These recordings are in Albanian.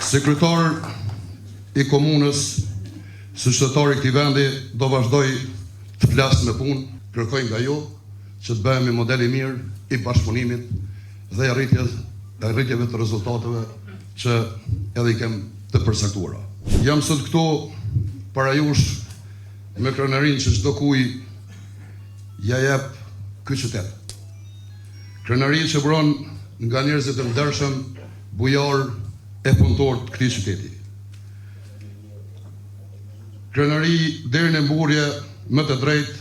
Sekretar i komunës, së qytetari i këtij vendi do vazhdoj të flas me punë, kërkoj nga ju që të bëhemi model i mirë i bashkëpunimit dhe arritjeve të rezultateve që edhe i kem të përcaktuara. Jam sot këtu para jush me krenarinë që çdo kuj ja jep ky qytet. Krenari që vron nga njerëzit e ndershëm, bujar e punëtor të këtij qyteti. Krenari deri në mburje më të drejtë,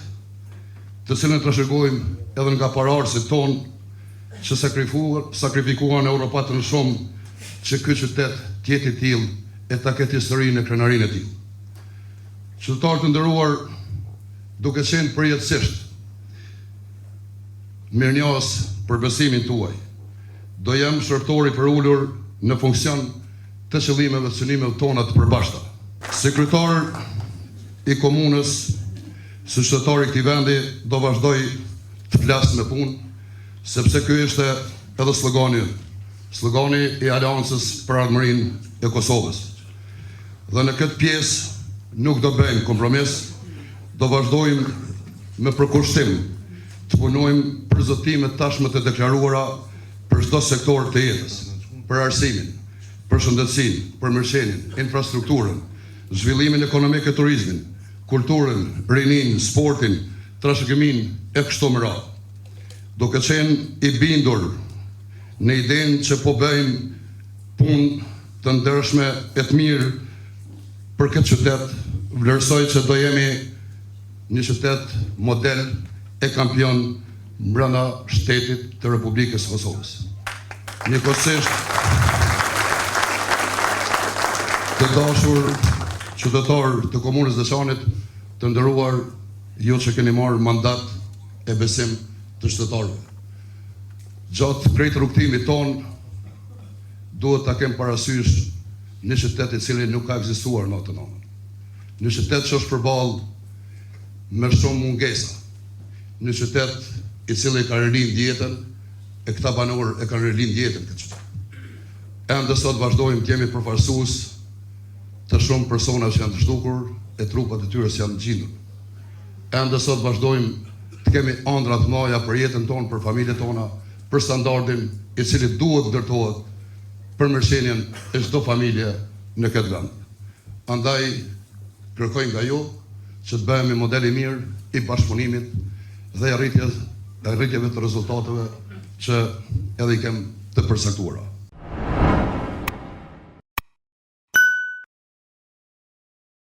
të cilën trashëgojmë edhe nga pararësit tonë që sakrifikuan Europatën shumë që ky qytet të jetë i tillë e ta ketë historinë e krenarinë e tij. Qytetarë të nderuar, duke qenë përjetësisht mirënjohës për besimin tuaj, do jam shërptori për ulur në funksion të qëllimeve të synimeve tona të përbashkëta. Sekretar i komunës, së qytetari i këtij vendi do vazhdoj të flas me punë, sepse ky ishte edhe slogani i Aleancës për Ardhmërinë e Kosovës. Dhe në këtë pjesë nuk do bëjmë kompromis, do vazhdojmë me përkushtim të punojmë për zotimet tashmë të deklaruara për çdo sektor të jetës, për arsimin, për shëndetësinë, për mirëqenien, infrastrukturën, zhvillimin ekonomik e turizmin, kulturën, rininë, sportin, trashëgiminë e kështu me radhë. Duke qenë i bindur në idenë që po bëjmë punë të ndershme e të mirë për këtë qytet, vlerësoj që do jemi një qytet model e kampion brenda shtetit të Republikës së Kosovës. Njëkohësisht, të dashur qytetar të komunës Deçanit, të nderuar ju që keni marrë mandat e besim të qytetarëve. Gjatë krejt rrugtimit ton, duhet ta kem parasysh një qytet i cili nuk ka ekzistuar në atë kohë. Një qytet që është përballë me shumë mungesa. Një qytet i cili ka rind jetën, e këta banorë e kanë rind jetën këtë qytet. Ende sot vazhdojmë të jemi përfaqësues të shumë persona që janë të zhdukur e trupat e tyre që janë gjindur. Ende sot vazhdojmë të kemi ëndra të mëdha për jetën tonë, për familjet tona, për standardin i cili duhet ndërtohet për mirëqenien e çdo familje në këtë vend. Andaj kërkoj nga ju që të bëhemi model i mirë i bashkëpunimit dhe arritjeve të rezultateve që edhe i kem të përcaktuara.